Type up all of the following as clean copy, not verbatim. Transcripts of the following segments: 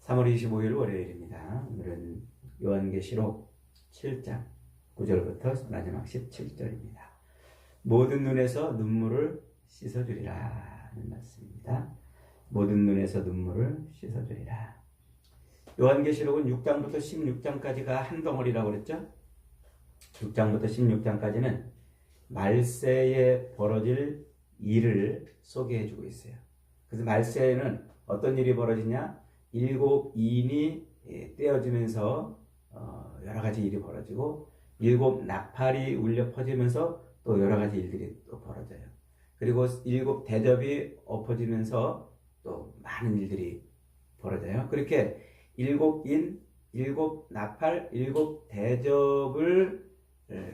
3월 25일 월요일입니다. 오늘은 요한계시록 7장 9절부터 마지막 17절입니다. 모든 눈에서 눈물을 씻어주리라 하는 말씀입니다. 모든 눈에서 눈물을 씻어주리라. 요한계시록은 6장부터 16장까지가 한 덩어리라고 그랬죠. 6장부터 16장까지는 말세에 벌어질 일을 소개해주고 있어요. 그래서 말세에는 어떤 일이 벌어지냐? 일곱 인이 떼어지면서 여러 가지 일이 벌어지고, 일곱 나팔이 울려 퍼지면서 또 여러 가지 일들이 또 벌어져요. 그리고 일곱 대접이 엎어지면서 또 많은 일들이 벌어져요. 그렇게 일곱 인, 일곱 나팔, 일곱 대접을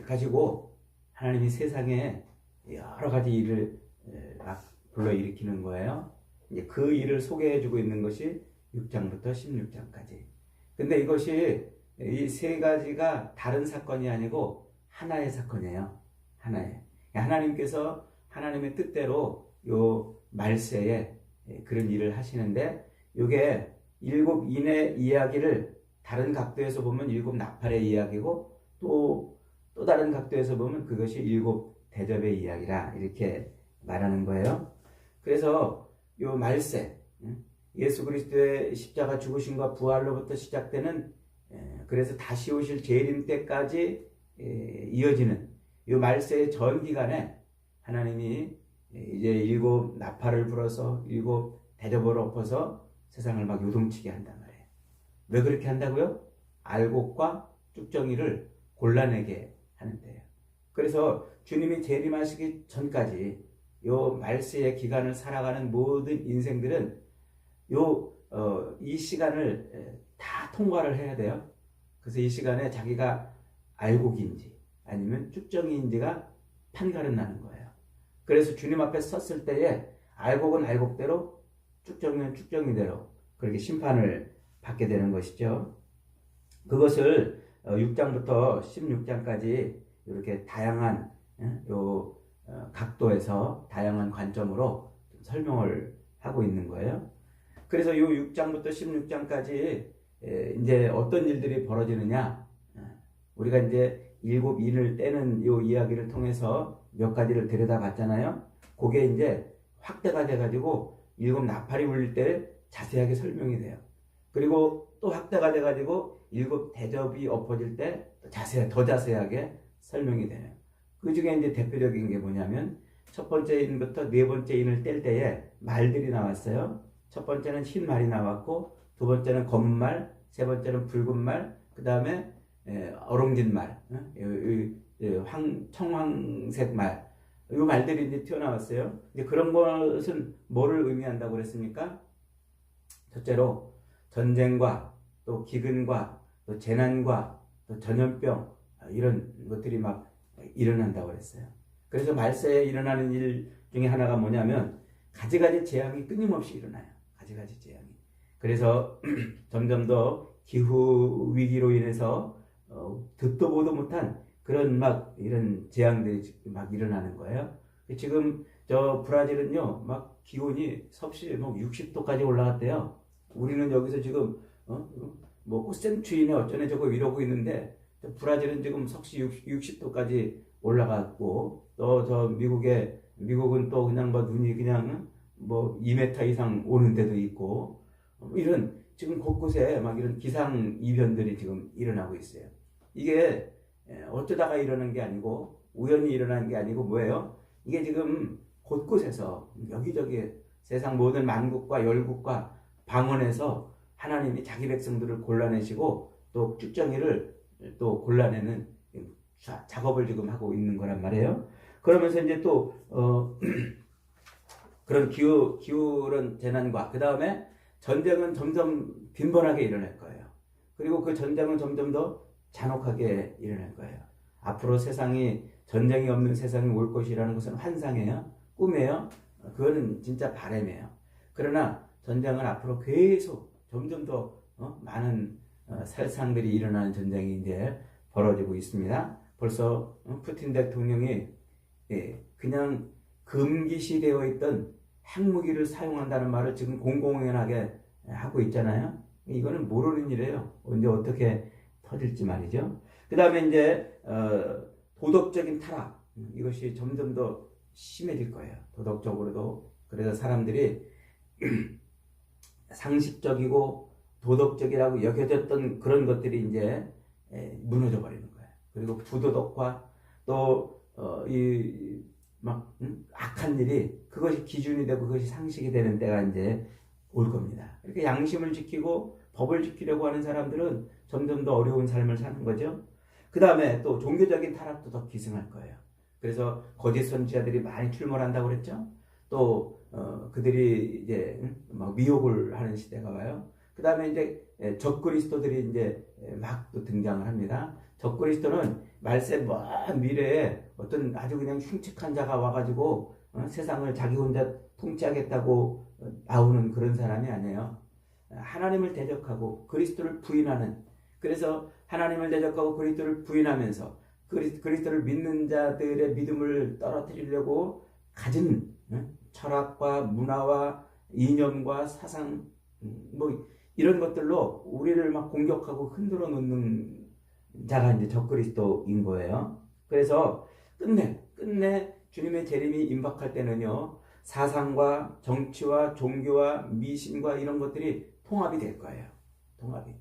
가지고 하나님이 세상에 여러 가지 일을 막 불러일으키는 거예요. 이제 그 일을 소개해주고 있는 것이 6장부터 16장까지. 근데 이것이 이 세 가지가 다른 사건이 아니고 하나의 사건이에요. 하나의. 하나님께서 하나님의 뜻대로 요 말세에 그런 일을 하시는데, 요게 일곱 인의 이야기를 다른 각도에서 보면 일곱 나팔의 이야기고, 또 다른 각도에서 보면 그것이 일곱 대접의 이야기라 이렇게 말하는 거예요. 그래서 요 말세, 예수 그리스도의 십자가 죽으심과 부활로부터 시작되는, 그래서 다시 오실 재림 때까지 이어지는 이 말세의 전 기간에 하나님이 이제 일곱 나팔을 불어서 일곱 대접을 엎어서 세상을 막 요동치게 한단 말이에요. 왜 그렇게 한다고요? 알곡과 쭉정이를 골라내게 하는데요. 그래서 주님이 재림하시기 전까지 요 말세의 기간을 살아가는 모든 인생들은 이 시간을 다 통과를 해야 돼요. 그래서 이 시간에 자기가 알곡인지 아니면 쭉정이인지가 판가름 나는 거예요. 그래서 주님 앞에 섰을 때에 알곡은 알곡대로, 쭉정이는 쭉정이대로 그렇게 심판을 받게 되는 것이죠. 그것을 6장부터 16장까지 이렇게 다양한 각도에서 다양한 관점으로 설명을 하고 있는 거예요. 그래서 이 6장부터 16장까지 이제 어떤 일들이 벌어지느냐, 우리가 이제 일곱 인을 떼는 이 이야기를 통해서 몇 가지를 들여다봤잖아요. 그게 이제 확대가 돼가지고 일곱 나팔이 울릴 때 자세하게 설명이 돼요. 그리고 또 확대가 돼가지고 일곱 대접이 엎어질 때 더 자세하게 설명이 돼요. 그 중에 이제 대표적인 게 뭐냐면, 첫 번째 인부터 네 번째 인을 뗄 때에 말들이 나왔어요. 첫 번째는 흰 말이 나왔고, 두 번째는 검은 말, 세 번째는 붉은 말, 그 다음에 어롱진 말, 청황색 말, 이 말들이 이제 튀어나왔어요. 이제 그런 것은 뭐를 의미한다고 그랬습니까? 첫째로 전쟁과 또 기근과 또 재난과 또 전염병, 이런 것들이 막 일어난다고 그랬어요. 그래서 말세에 일어나는 일 중에 하나가 뭐냐면, 가지가지 재앙이 끊임없이 일어나요. 가지가지 재앙이. 그래서 점점 더 기후 위기로 인해서 듣도 보도 못한 그런 막 이런 재앙들이 막 일어나는 거예요. 지금 저 브라질은요, 막 기온이 섭씨 뭐 60도까지 올라갔대요. 우리는 여기서 지금 뭐 꽃샘추위네 어쩌네 저거 이러고 있는데, 브라질은 지금 석씨 60도까지 올라갔고, 또 저 미국은 또 그냥 뭐 눈이 그냥 뭐 2m 이상 오는 데도 있고, 이런 지금 곳곳에 막 이런 기상 이변들이 지금 일어나고 있어요. 이게 어쩌다가 일어난 게 아니고 우연히 일어난 게 아니고 뭐예요? 이게 지금 곳곳에서 여기저기 세상 모든 만국과 열국과 방언에서 하나님이 자기 백성들을 골라내시고 또 쭉정이를 또 골라내는 작업을 지금 하고 있는 거란 말이에요. 그러면서 이제 또 그런 기후런 재난과 그 다음에 전쟁은 점점 빈번하게 일어날 거예요. 그리고 그 전쟁은 점점 더 잔혹하게 일어날 거예요. 앞으로 세상이 전쟁이 없는 세상이 올 것이라는 것은 환상이에요. 꿈이에요. 그거는 진짜 바람이에요. 그러나 전쟁은 앞으로 계속 점점 더 많은 살상들이 일어나는 전쟁이 이제 벌어지고 있습니다. 벌써 푸틴 대통령이 그냥 금기시되어 있던 핵무기를 사용한다는 말을 지금 공공연하게 하고 있잖아요. 이거는 모르는 일이에요. 언제 어떻게 터질지 말이죠. 그 다음에 이제 도덕적인 타락, 이것이 점점 더 심해질 거예요. 도덕적으로도. 그래서 사람들이 상식적이고 도덕적이라고 여겨졌던 그런 것들이 이제 무너져 버리는 거예요. 그리고 부도덕화 또 악한 일이 그것이 기준이 되고 그것이 상식이 되는 때가 이제 올 겁니다. 이렇게 양심을 지키고 법을 지키려고 하는 사람들은 점점 더 어려운 삶을 사는 거죠. 그 다음에 또 종교적인 타락도 더 기승할 거예요. 그래서 거짓 선지자들이 많이 출몰한다고 그랬죠. 또 그들이 이제 막 미혹을 하는 시대가 와요. 그 다음에 이제 적그리스도들이 이제 막 또 등장을 합니다. 적그리스도는 말세 먼 미래에 어떤 아주 그냥 흉측한 자가 와가지고 세상을 자기 혼자 통치하겠다고 나오는 그런 사람이 아니에요. 하나님을 대적하고 그리스도를 부인하는, 그래서 하나님을 대적하고 그리스도를 부인하면서 그리스도를 믿는 자들의 믿음을 떨어뜨리려고 가진 철학과 문화와 이념과 사상 뭐 이런 것들로 우리를 막 공격하고 흔들어 놓는 자가 이제 적그리스도인 거예요. 그래서 끝내 주님의 재림이 임박할 때는요, 사상과 정치와 종교와 미신과 이런 것들이 통합이 될 거예요. 통합이.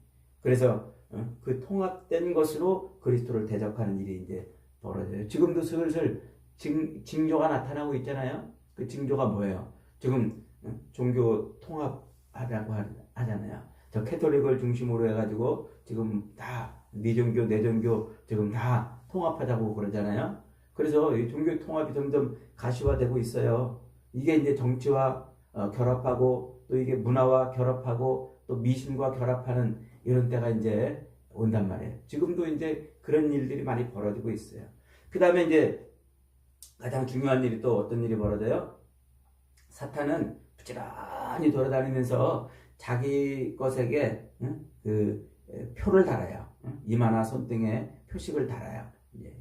그래서 그 통합된 것으로 그리스도를 대적하는 일이 이제 벌어져요. 지금도 슬슬 징조가 나타나고 있잖아요. 그 징조가 뭐예요? 지금 종교 통합하라고 하잖아요. 저 캐톨릭을 중심으로 해가지고 지금 다 네 종교 내 종교 지금 다 통합하자고 그러잖아요. 그래서 이 종교 통합이 점점 가시화되고 있어요. 이게 이제 정치와 결합하고 또 이게 문화와 결합하고 또 미신과 결합하는 이런 때가 이제 온단 말이에요. 지금도 이제 그런 일들이 많이 벌어지고 있어요. 그 다음에 이제 가장 중요한 일이 또 어떤 일이 벌어져요? 사탄은 부지런히 돌아다니면서 자기 것에게 그 표를 달아요. 이마나 손등에 표식을 달아요.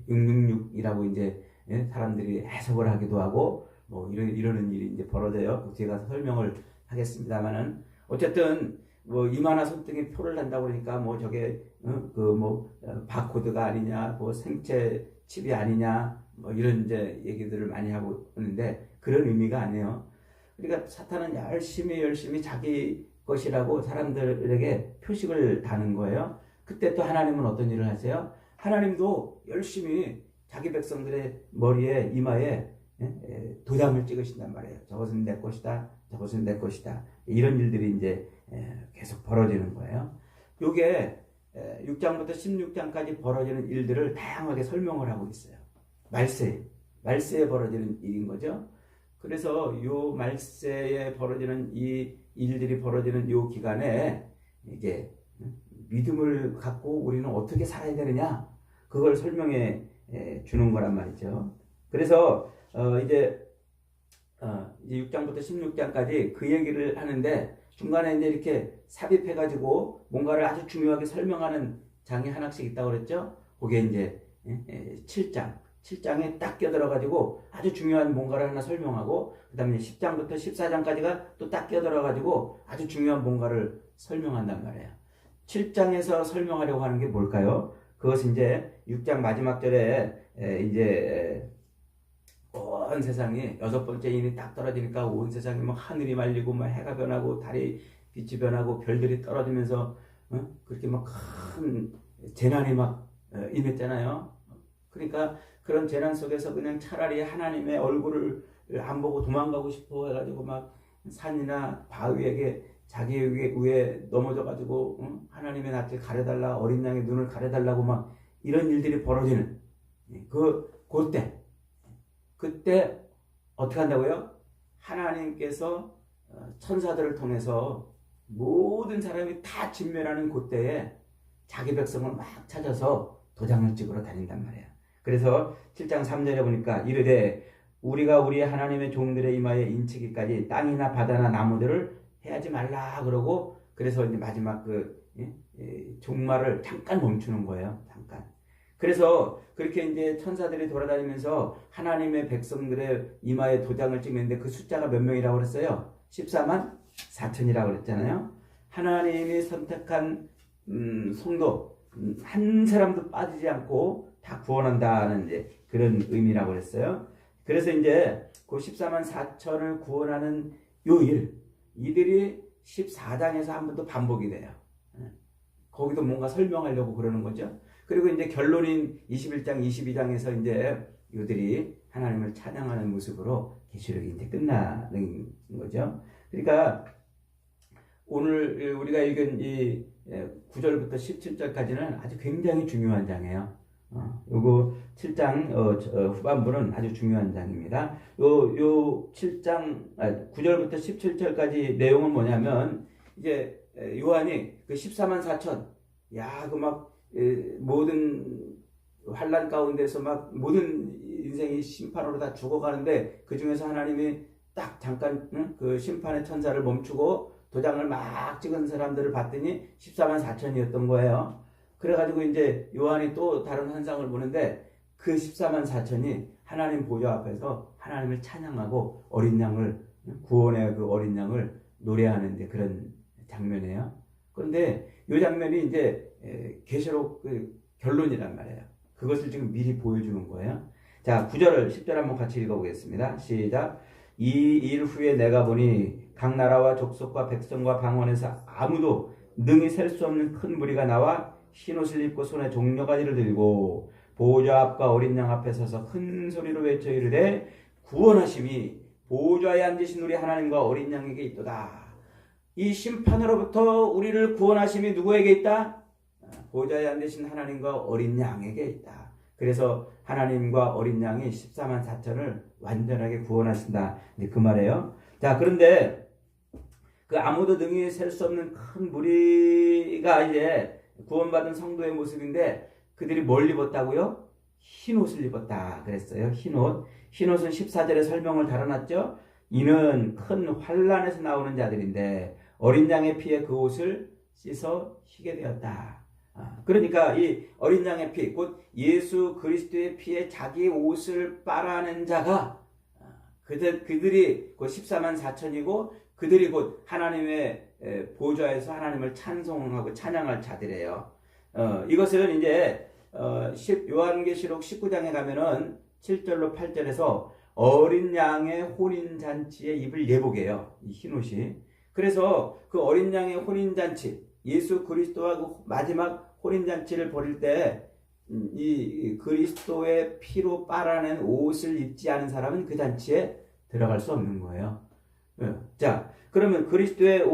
666이라고 이제 사람들이 해석을 하기도 하고 뭐 이러는 일이 이제 벌어져요. 그 뒤에 가서 설명을 하겠습니다만은 어쨌든 뭐 이마나 손등에 표를 단다고 그러니까 뭐 저게 그 뭐 바코드가 아니냐, 뭐 생체 칩이 아니냐, 뭐 이런 이제 얘기들을 많이 하고 있는데 그런 의미가 아니에요. 그러니까 사탄은 열심히 자기 것이라고 사람들에게 표식을 다는 거예요. 그때 또 하나님은 어떤 일을 하세요? 하나님도 열심히 자기 백성들의 머리에 이마에 도장을 찍으신단 말이에요. 저것은 내 것이다. 저것은 내 것이다. 이런 일들이 이제 계속 벌어지는 거예요. 요게 6장부터 16장까지 벌어지는 일들을 다양하게 설명을 하고 있어요. 말세에 벌어지는 일인 거죠. 그래서 요 말세에 벌어지는 이 일들이 벌어지는 요 기간에 이제 믿음을 갖고 우리는 어떻게 살아야 되느냐, 그걸 설명해 주는 거란 말이죠. 그래서 이제 6장부터 16장까지 그 얘기를 하는데 중간에 이제 이렇게 삽입해가지고 뭔가를 아주 중요하게 설명하는 장이 하나씩 있다고 그랬죠. 그게 이제 7장에 딱 껴들어가지고 아주 중요한 뭔가를 하나 설명하고, 그 다음에 10장부터 14장까지가 또 딱 껴들어가지고 아주 중요한 뭔가를 설명한단 말이에요. 7장에서 설명하려고 하는 게 뭘까요? 그것은 이제 6장 마지막 절에 이제 온 세상이 6번째 인이 딱 떨어지니까 온 세상이 막 하늘이 말리고 막 해가 변하고 달이 빛이 변하고 별들이 떨어지면서 그렇게 막 큰 재난이 막 임했잖아요. 그러니까 그런 재난 속에서 그냥 차라리 하나님의 얼굴을 안 보고 도망가고 싶어 해가지고 막 산이나 바위에게 자기 위에 넘어져가지고 하나님의 낯을 가려달라, 어린 양의 눈을 가려달라고 막 이런 일들이 벌어지는 그때 어떻게 한다고요? 하나님께서 천사들을 통해서 모든 사람이 다 진멸하는 그때에 자기 백성을 막 찾아서 도장을 찍으러 다닌단 말이에요. 그래서 7장 3절에 보니까 이르되 우리가 우리의 하나님의 종들의 이마에 인치기까지 땅이나 바다나 나무들을 해하지 말라 그러고, 그래서 이제 마지막 종말을 잠깐 멈추는 거예요. 잠깐. 그래서 그렇게 이제 천사들이 돌아다니면서 하나님의 백성들의 이마에 도장을 찍는데 그 숫자가 몇 명이라고 그랬어요? 14만 4천이라고 그랬잖아요. 하나님이 선택한 성도 한 사람도 빠지지 않고 다 구원한다는 이제 그런 의미라고 했어요. 그래서 이제 그 14만 4천을 구원하는 요 이들이 14장에서 한 번 더 반복이 돼요. 거기도 뭔가 설명하려고 그러는 거죠. 그리고 이제 결론인 21장, 22장에서 이제 이들이 하나님을 찬양하는 모습으로 계시록이 이제 끝나는 거죠. 그러니까 오늘 우리가 읽은 이 9절부터 17절까지는 아주 굉장히 중요한 장이에요. 요거 7장 후반부는 아주 중요한 장입니다. 요 7장 9절부터 17절까지 내용은 뭐냐면 이제 요한이 그 14만 4천 그 막 모든 환난 가운데서 막 모든 인생이 심판으로 다 죽어가는데 그 중에서 하나님이 딱 잠깐 그 심판의 천사를 멈추고 도장을 막 찍은 사람들을 봤더니 14만 4천이었던 거예요. 그래가지고 이제 요한이 또 다른 환상을 보는데 그 14만 4천이 하나님 보좌 앞에서 하나님을 찬양하고 어린 양을 구원의 그 어린 양을 노래하는 이제 그런 장면이에요. 그런데 이 장면이 이제 계시록 그 결론이란 말이에요. 그것을 지금 미리 보여주는 거예요. 자, 9절, 10절 한번 같이 읽어보겠습니다. 시작. 이 일 후에 내가 보니 각 나라와 족속과 백성과 방언에서 아무도 능히 셀 수 없는 큰 무리가 나와 흰옷을 입고 손에 종려가지를 들고 보좌 앞과 어린 양 앞에 서서 큰 소리로 외쳐 이르되 구원하심이 보좌에 앉으신 우리 하나님과 어린 양에게 있도다. 이 심판으로부터 우리를 구원하심이 누구에게 있다? 보좌에 앉으신 하나님과 어린 양에게 있다. 그래서 하나님과 어린 양이 14만 4천을 완전하게 구원하신다. 그 말이에요. 자, 그런데 그 아무도 능히 셀 수 없는 큰 무리가 이제 구원받은 성도의 모습인데 그들이 뭘 입었다고요? 흰 옷을 입었다 그랬어요. 흰 옷. 흰 옷은 14절에 설명을 달아놨죠. 이는 큰 환난에서 나오는 자들인데 어린 양의 피에 그 옷을 씻어 희게 되었다. 그러니까 이 어린 양의 피, 곧 예수 그리스도의 피에 자기 옷을 빨아낸 자가 그들이 곧 14만 4천이고 그들이 곧 하나님의 보좌에서 하나님을 찬송하고 찬양할 자들이에요. 이것은 이제 요한계시록 19장에 가면은 7절로 8절에서 어린 양의 혼인잔치에 입을 예복이에요. 이 흰옷이. 그래서 그 어린 양의 혼인잔치, 예수 그리스도와 그 마지막 혼인잔치를 벌일 때 이 그리스도의 피로 빨아낸 옷을 입지 않은 사람은 그 잔치에 들어갈 수 없는 거예요. 자, 그러면 그리스도의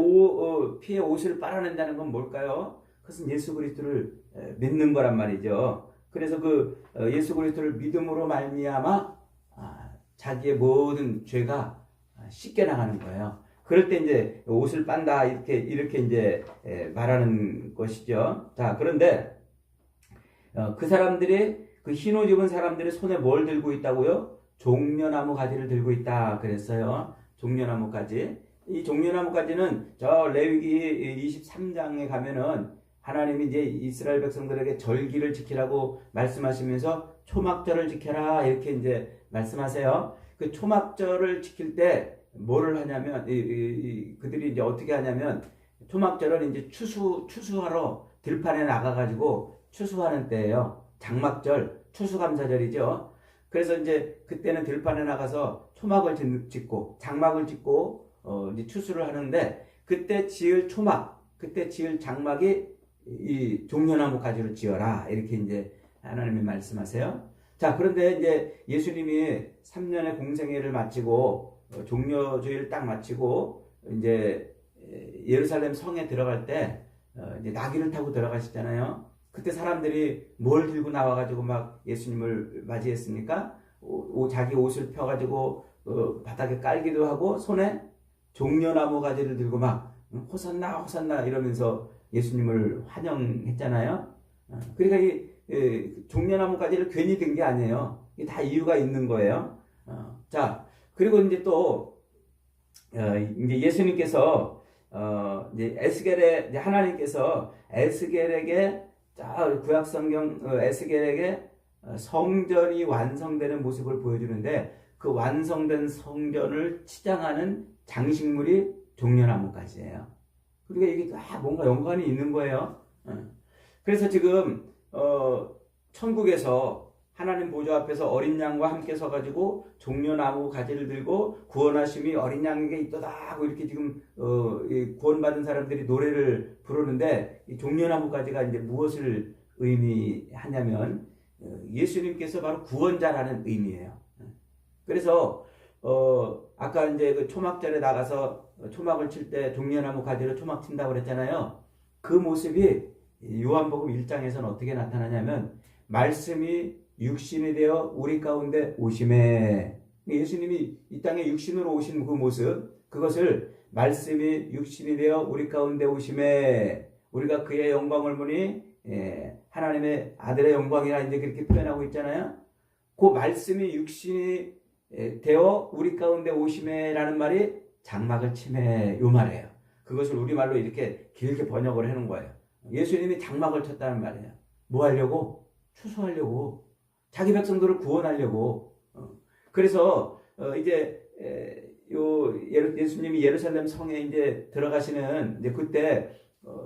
피의 옷을 빨아낸다는 건 뭘까요? 그것은 예수 그리스도를 믿는 거란 말이죠. 그래서 그 예수 그리스도를 믿음으로 말미암아 자기의 모든 죄가 씻겨 나가는 거예요. 그럴 때 이제 옷을 빤다 이렇게 이제 말하는 것이죠. 자, 그런데 그 사람들이 그 흰옷 입은 사람들이 손에 뭘 들고 있다고요? 종려나무 가지를 들고 있다 그랬어요. 종려나무 가지. 이 종려나무 가지는 저 레위기 23장에 가면은 하나님이 이제 이스라엘 백성들에게 절기를 지키라고 말씀하시면서 초막절을 지켜라 이렇게 이제 말씀하세요. 그 초막절을 지킬 때 뭐를 하냐면 그들이 이제 어떻게 하냐면 초막절은 이제 추수하러 들판에 나가가지고 추수하는 때예요. 장막절, 추수감사절이죠. 그래서 이제 그때는 들판에 나가서 초막을 짓고 장막을 짓고 이제 추수를 하는데 그때 지을 초막, 그때 지을 장막이 이 종려나무 가지로 지어라 이렇게 이제 하나님이 말씀하세요. 자, 그런데 이제 예수님이 3년의 공생애를 마치고 종려주의를 딱 마치고 이제 예루살렘 성에 들어갈 때 이제 나귀를 타고 들어가시잖아요. 그때 사람들이 뭘 들고 나와가지고 막 예수님을 맞이했습니까? 자기 옷을 펴가지고 바닥에 깔기도 하고 손에 종려나무 가지를 들고 막 호산나 호산나 이러면서 예수님을 환영했잖아요. 그러니까 이 종려나무 가지를 괜히 든 게 아니에요. 이게 다 이유가 있는 거예요. 자, 그리고 이제 또 이제 예수님께서 이제 에스겔에 이제 하나님께서 에스겔에게 구약 성경 에스겔에게 성전이 완성되는 모습을 보여주는데 그 완성된 성전을 치장하는 장식물이 종려나무 가지예요. 그러니까 이게 다 뭔가 연관이 있는 거예요. 그래서 지금 천국에서 하나님 보좌 앞에서 어린 양과 함께 서가지고 종려나무 가지를 들고 구원하심이 어린 양에게 있도다 하고 이렇게 지금 이 구원받은 사람들이 노래를 부르는데 이 종려나무 가지가 이제 무엇을 의미하냐면 예수님께서 바로 구원자라는 의미예요. 그래서 아까 이제 그 초막절에 나가서 초막을 칠 때 종려나무 가지로 초막 친다고 그랬잖아요. 그 모습이 요한복음 1장에서는 어떻게 나타나냐면 말씀이 육신이 되어 우리 가운데 오심에, 예수님이 이 땅에 육신으로 오신 그 모습, 그것을 말씀이 육신이 되어 우리 가운데 오심에 우리가 그의 영광을 보니 하나님의 아들의 영광이라 이제 그렇게 표현하고 있잖아요. 그 말씀이 육신이 되어 우리 가운데 오심에라는 말이 장막을 침해 요 말이에요. 그것을 우리말로 이렇게 길게 번역을 해놓은 거예요. 예수님이 장막을 쳤다는 말이에요. 뭐 하려고? 추수하려고. 자기 백성들을 구원하려고. 그래서 이제 예수님이 예루살렘 성에 이제 들어가시는 이제 그때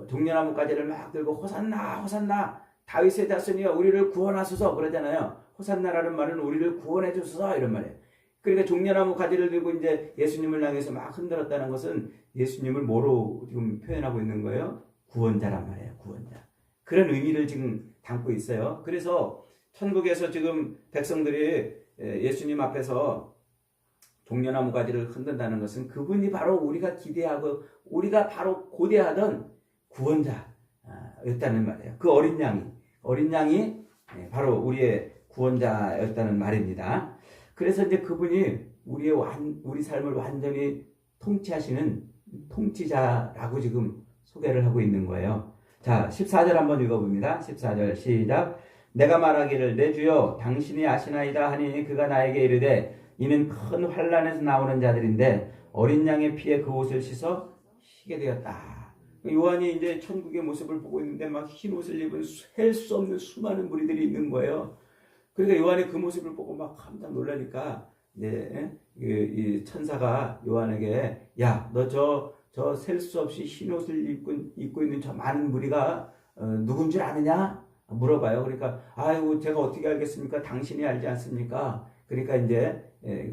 종려나무 가지를 막 들고 호산나 호산나 다윗의 자손이여 우리를 구원하소서 그러잖아요. 호산나라는 말은 우리를 구원해 주소서 이런 말이에요. 그러니까 종려나무 가지를 들고 이제 예수님을 향해서 막 흔들었다는 것은 예수님을 뭐로 지금 표현하고 있는 거예요? 구원자란 말이에요. 구원자. 그런 의미를 지금 담고 있어요. 그래서 천국에서 지금 백성들이 예수님 앞에서 종려나무 가지를 흔든다는 것은 그분이 바로 우리가 기대하고 우리가 바로 고대하던 구원자였다는 말이에요. 그 어린 양이 바로 우리의 구원자였다는 말입니다. 그래서 이제 그분이 우리 삶을 완전히 통치하시는 통치자라고 지금 소개를 하고 있는 거예요. 자, 14절 한번 읽어봅니다. 14절 시작. 내가 말하기를 내 주여 당신이 아시나이다 하니 그가 나에게 이르되 이는 큰 환난에서 나오는 자들인데 어린 양의 피에 그 옷을 씻어 희게 되었다. 요한이 이제 천국의 모습을 보고 있는데 막 흰 옷을 입은 셀 수 없는 수많은 무리들이 있는 거예요. 그러니까 요한이 그 모습을 보고 막 깜짝 놀라니까 이제 이 천사가 요한에게 야, 너 저 셀 수 없이 흰 옷을 입고 있는 저 많은 무리가 누군 줄 아느냐? 물어봐요. 그러니까 아이고 제가 어떻게 알겠습니까? 당신이 알지 않습니까? 그러니까 이제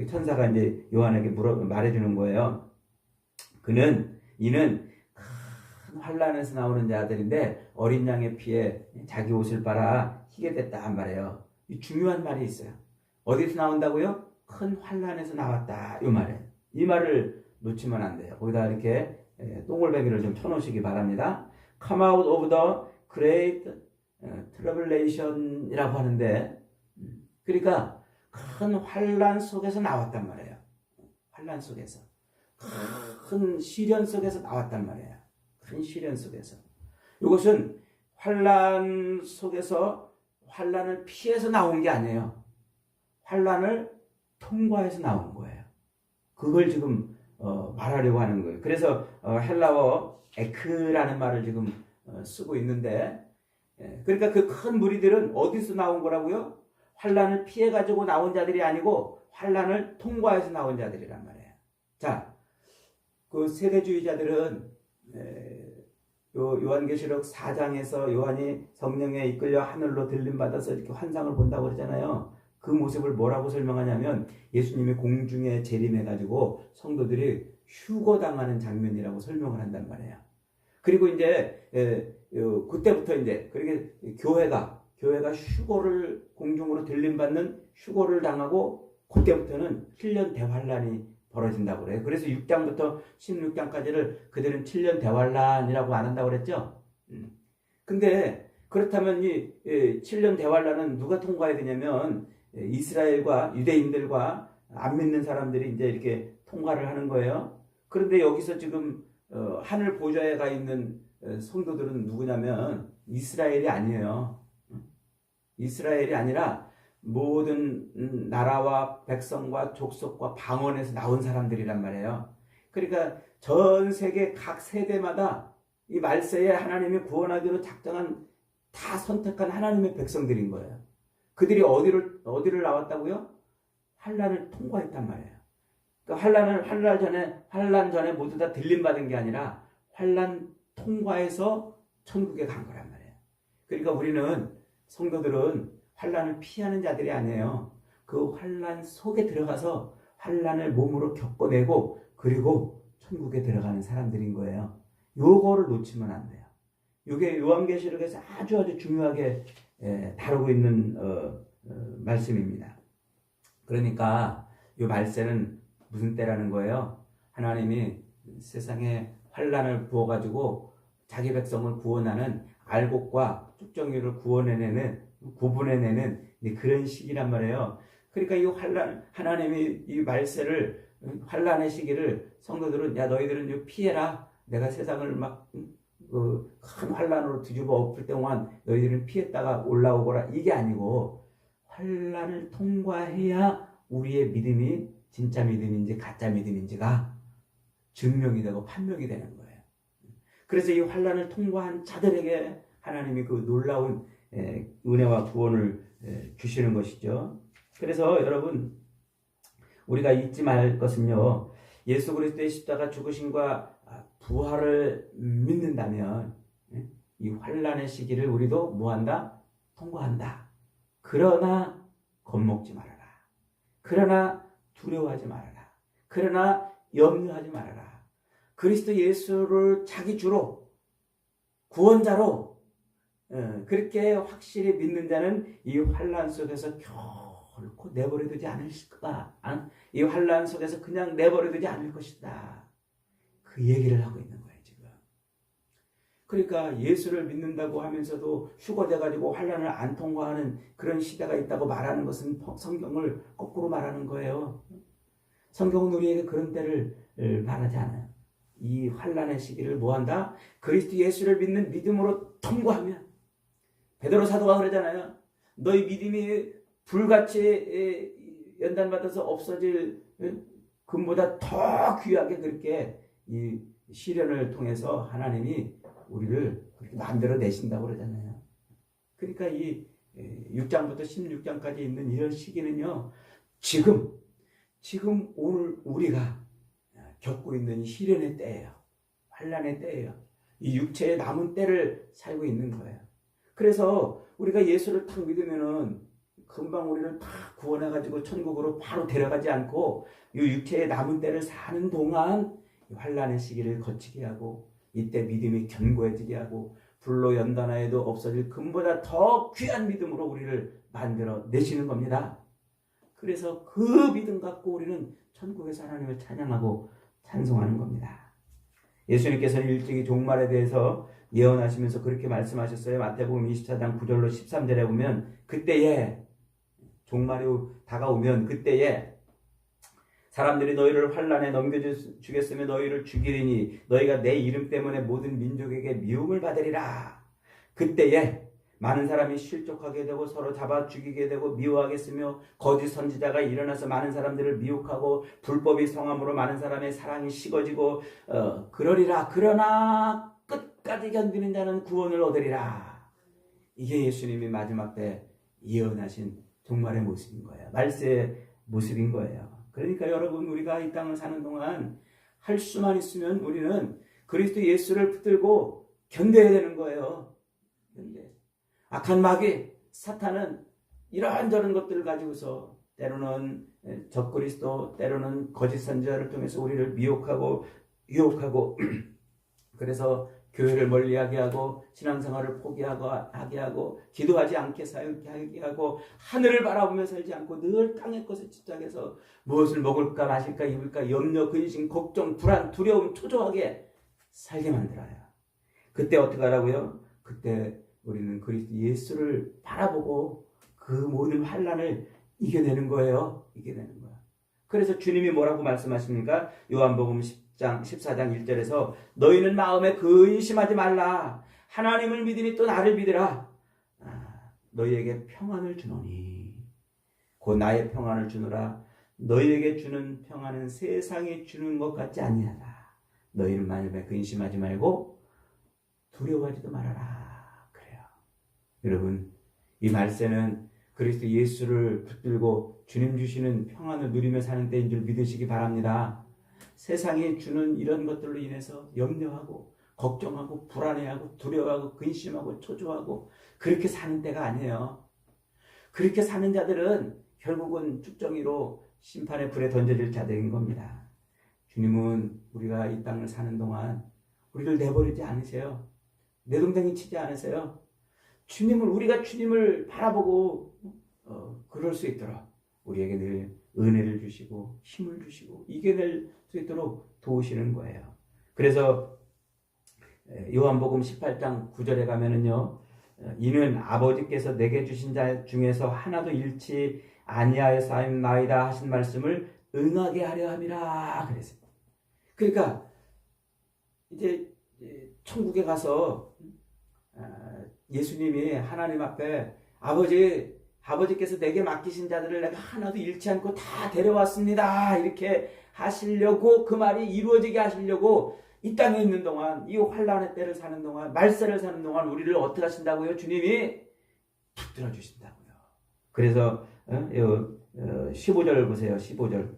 천사가 이제 요한에게 말해주는 거예요. 이는 큰 환난에서 나오는 자들인데 어린 양의 피에 자기 옷을 빨아 희게 됐다 한 말이에요. 이 중요한 말이 있어요. 어디서 나온다고요? 큰 환난에서 나왔다 이 말이에요. 이 말을 놓치면 안 돼요. 거기다 이렇게 동글뱅이를 좀 쳐놓으시기 바랍니다. Come out of the great tribulation이라고 하는데, 그러니까 큰 환난 속에서 나왔단 말이에요. 환난 속에서, 큰 시련 속에서 나왔단 말이에요. 큰 시련 속에서. 이것은 환난 속에서 환난을 피해서 나온 게 아니에요. 환난을 통과해서 나온 거예요. 그걸 지금 말하려고 하는 거예요. 그래서 헬라어 에크라는 말을 지금 쓰고 있는데, 그러니까 그 큰 무리들은 어디서 나온 거라고요? 환난을 피해 가지고 나온 자들이 아니고 환난을 통과해서 나온 자들이란 말이에요. 자, 그 세대주의자들은 요한계시록 4장에서 요한이 성령에 이끌려 하늘로 들림받아서 이렇게 환상을 본다고 그러잖아요. 그 모습을 뭐라고 설명하냐면 예수님이 공중에 재림해가지고 성도들이 휴거당하는 장면이라고 설명을 한단 말이에요. 그리고 이제 그때부터 이제 그렇게 교회가 휴거를 공중으로 들림받는 휴거를 당하고 그때부터는 7년 대환란이 벌어진다고 그래요. 그래서 6장부터 16장까지를 그들은 7년 대환란이라고 안 한다고 그랬죠. 근데 그렇다면 이 7년 대환란은 누가 통과해야 되냐면 이스라엘과 유대인들과 안 믿는 사람들이 이제 이렇게 통과를 하는 거예요. 그런데 여기서 지금 하늘 보좌에 가 있는 성도들은 누구냐면 이스라엘이 아니에요. 이스라엘이 아니라 모든 나라와 백성과 족속과 방언에서 나온 사람들이란 말이에요. 그러니까 전 세계 각 세대마다 이 말세에 하나님이 구원하기로 작정한 다 선택한 하나님의 백성들인 거예요. 그들이 어디를 나왔다고요? 환난을 통과했단 말이에요. 그러니까 환난 전에 모두 다 들림받은 게 아니라 환난 통과해서 천국에 간 거란 말이에요. 그러니까 우리는 성도들은 환난을 피하는 자들이 아니에요. 그 환난 속에 들어가서 환난을 몸으로 겪어내고 그리고 천국에 들어가는 사람들인 거예요. 요거를 놓치면 안 돼요. 이게 요한계시록에서 아주 중요하게 다루고 있는 말씀입니다. 그러니까 이 말세는 무슨 때라는 거예요? 하나님이 세상에 환난을 부어가지고 자기 백성을 구원하는 알곡과 쭉정이를 구분해내는 그런 시기란 말이에요. 그러니까 이 하나님이 이 말세를, 환난의 시기를 성도들은, 야, 너희들은 피해라. 내가 세상을 막 큰 환난으로 뒤집어 엎을 동안 너희들은 피했다가 올라오거라. 이게 아니고 환난을 통과해야 우리의 믿음이 진짜 믿음인지 가짜 믿음인지가 증명이 되고 판명이 되는 거예요. 그래서 이 환난을 통과한 자들에게 하나님이 그 놀라운 은혜와 구원을 주시는 것이죠. 그래서 여러분, 우리가 잊지 말 것은요, 예수 그리스도의 십자가 죽으심과 부활을 믿는다면 이 환난의 시기를 우리도 뭐한다? 통과한다. 그러나 겁먹지 말아라. 그러나 두려워하지 말아라. 그러나 염려하지 말아라. 그리스도 예수를 자기 주로 구원자로 그렇게 확실히 믿는 자는 이 환난 속에서 결코 내버려두지 않을 것이다. 이 환난 속에서 그냥 내버려두지 않을 것이다. 그 얘기를 하고 있는 거예요, 지금. 그러니까 예수를 믿는다고 하면서도 휴거돼가지고 환난을 안 통과하는 그런 시대가 있다고 말하는 것은 성경을 거꾸로 말하는 거예요. 성경은 우리에게 그런 때를 말하지 않아요. 이 환난의 시기를 뭐한다? 그리스도 예수를 믿는 믿음으로 통과하면, 베드로 사도가 그러잖아요. 너희 믿음이 불같이 연단받아서 없어질 금보다 더 귀하게 그렇게 이 시련을 통해서 하나님이 우리를 그렇게 만들어 내신다고 그러잖아요. 그러니까 이 6장부터 16장까지 있는 이런 시기는요, 지금 오늘 우리가 겪고 있는 시련의 때예요. 환난의 때예요. 이 육체의 남은 때를 살고 있는 거예요. 그래서 우리가 예수를 딱 믿으면은 금방 우리를 다 구원해가지고 천국으로 바로 데려가지 않고 이 육체의 남은 때를 사는 동안 환난의 시기를 거치게 하고 이때 믿음이 견고해지게 하고 불로 연단하여도 없어질 금보다 더 귀한 믿음으로 우리를 만들어 내시는 겁니다. 그래서 그 믿음 갖고 우리는 천국에서 하나님을 찬양하고 찬송하는 겁니다. 예수님께서는 일찍이 종말에 대해서 예언하시면서 그렇게 말씀하셨어요. 마태복음 24장 9절로 13절에 보면, 그때에 종말이 다가오면 그때에 사람들이 너희를 환난에 넘겨주겠으며 너희를 죽이리니 너희가 내 이름 때문에 모든 민족에게 미움을 받으리라. 그때에 많은 사람이 실족하게 되고 서로 잡아 죽이게 되고 미워하겠으며 거짓 선지자가 일어나서 많은 사람들을 미혹하고 불법이 성함으로 많은 사람의 사랑이 식어지고 그러리라. 그러나 끝까지 견디는 자는 구원을 얻으리라. 이게 예수님이 마지막 때 예언하신 종말의 모습인 거예요. 말세의 모습인 거예요. 그러니까 여러분, 우리가 이 땅을 사는 동안 할 수만 있으면 우리는 그리스도 예수를 붙들고 견뎌야 되는 거예요. 악한 마귀 사탄은 이런저런 것들을 가지고서 때로는 적그리스도, 때로는 거짓 선지자를 통해서 우리를 미혹하고 유혹하고 그래서 교회를 멀리하게 하고 신앙생활을 포기하게 하고 기도하지 않게 살게 하고 하늘을 바라보며 살지 않고 늘 땅의 것에 집착해서 무엇을 먹을까 마실까 입을까 염려, 근심, 걱정, 불안, 두려움, 초조하게 살게 만들어요. 그때 어떻게 하라고요? 그때 우리는 그리스도 예수를 바라보고 그 모든 환난을 이겨내는 거예요. 이겨내는 거야. 그래서 주님이 뭐라고 말씀하십니까? 요한복음 10장 14장 1절에서 너희는 마음에 근심하지 말라. 하나님을 믿으니 또 나를 믿으라. 너희에게 평안을 주노니 곧 나의 평안을 주노라. 너희에게 주는 평안은 세상이 주는 것 같지 아니하다. 너희는 마음에 근심하지 말고 두려워하지도 말아라. 그래요. 여러분, 이 말세는 그리스도 예수를 붙들고 주님 주시는 평안을 누리며 사는 때인 줄 믿으시기 바랍니다. 세상이 주는 이런 것들로 인해서 염려하고 걱정하고 불안해하고 두려워하고 근심하고 초조하고 그렇게 사는 때가 아니에요. 그렇게 사는 자들은 결국은 쭉정이로 심판의 불에 던져질 자들인 겁니다. 주님은 우리가 이 땅을 사는 동안 우리를 내버리지 않으세요. 내동댕이 치지 않으세요. 우리가 주님을 바라보고 그럴 수 있도록 우리에게 늘 은혜를 주시고 힘을 주시고 이겨낼 수 있도록 도우시는 거예요. 그래서 요한복음 18장 9절에 가면은요, 이는 아버지께서 내게 주신 자 중에서 하나도 잃지 아니하였사옵나이다 하신 말씀을 응하게 하려 함이라 그랬어요. 그러니까 이제 천국에 가서 예수님이 하나님 앞에 아버지께서 내게 맡기신 자들을 내가 하나도 잃지 않고 다 데려왔습니다. 이렇게 하시려고, 그 말이 이루어지게 하시려고 이 땅에 있는 동안, 이 환란의 때를 사는 동안, 말세를 사는 동안 우리를 어떻게 하신다고요? 주님이 붙들어 주신다고요. 그래서 15절 보세요. 15절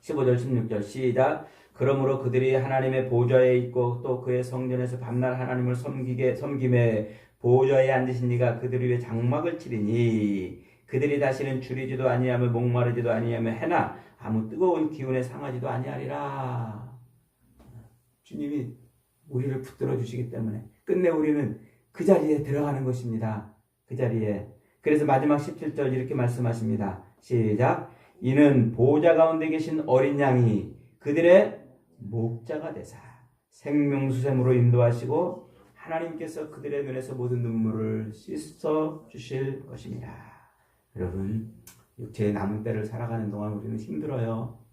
16절 시작. 그러므로 그들이 하나님의 보좌에 있고 또 그의 성전에서 밤낮 하나님을 섬김에 보좌에 앉으신 이가 그들 위에 장막을 치리니 그들이 다시는 줄이지도 아니하며 목마르지도 아니하며 해나 아무 뜨거운 기운에 상하지도 아니하리라. 주님이 우리를 붙들어 주시기 때문에 끝내 우리는 그 자리에 들어가는 것입니다. 그 자리에. 그래서 마지막 17절 이렇게 말씀하십니다. 시작. 이는 보좌 가운데 계신 어린 양이 그들의 목자가 되사 생명수샘으로 인도하시고 하나님께서 그들의 눈에서 모든 눈물을 씻어 주실 것입니다. 여러분, 육체의 남은 때를 살아가는 동안 우리는 힘들어요.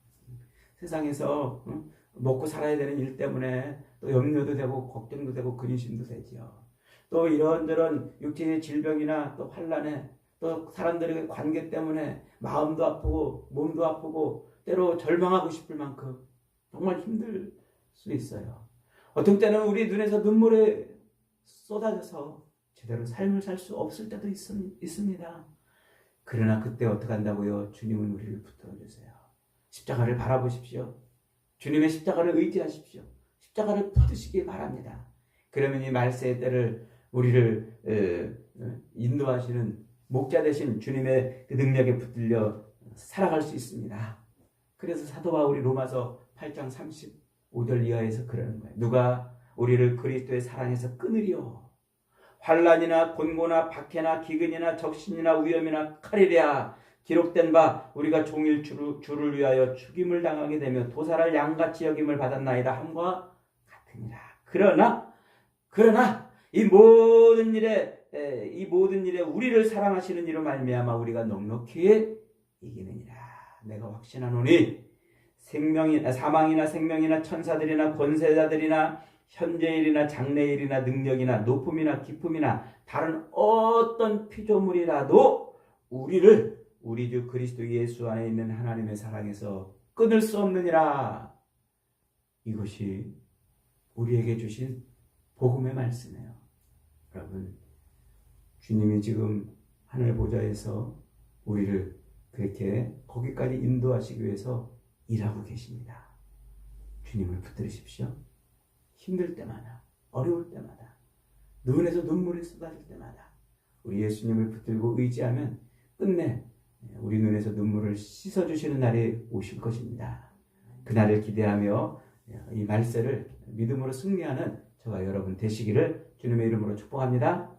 세상에서 먹고 살아야 되는 일 때문에 또 염려도 되고 걱정도 되고 근심도 되지요. 또 이런저런 육체의 질병이나 또 환난에 또 사람들의 관계 때문에 마음도 아프고 몸도 아프고 때로 절망하고 싶을 만큼 정말 힘들 수 있어요. 어떤 때는 우리 눈에서 눈물이 쏟아져서 제대로 삶을 살 수 없을 때도 있습니다. 그러나 그때 어떻게 한다고요? 주님은 우리를 붙들어 주세요. 십자가를 바라보십시오. 주님의 십자가를 의지하십시오. 십자가를 붙드시기 바랍니다. 그러면 이 말세의 때를 우리를 인도하시는 목자 되신 주님의 그 능력에 붙들려 살아갈 수 있습니다. 그래서 사도 바울이 로마서 8장 35절 이하에서 그러는 거예요. 누가 우리를 그리스도의 사랑에서 끊으리요? 환난이나 곤고나 박해나 기근이나 적신이나 위험이나 칼이랴 기록된 바 우리가 종일 주를 위하여 죽임을 당하게 되며 도살할 양같이 여김을 받았나이다 함과 같으니라. 그러나 이 모든 일에 우리를 사랑하시는 이로 말미암아 우리가 넉넉히 이기느니라. 내가 확신하노니 사망이나 생명이나 천사들이나 권세자들이나 현재일이나 장래일이나 능력이나 높음이나 깊음이나 다른 어떤 피조물이라도 우리를 우리 주 그리스도 예수 안에 있는 하나님의 사랑에서 끊을 수 없느니라. 이것이 우리에게 주신 복음의 말씀이에요. 여러분, 주님이 지금 하늘 보좌에서 우리를 그렇게 거기까지 인도하시기 위해서 일하고 계십니다. 주님을 붙들으십시오. 힘들 때마다, 어려울 때마다, 눈에서 눈물이 쏟아질 때마다 우리 예수님을 붙들고 의지하면 끝내 우리 눈에서 눈물을 씻어주시는 날이 오실 것입니다. 그날을 기대하며 이 말세를 믿음으로 승리하는 저와 여러분 되시기를 주님의 이름으로 축복합니다.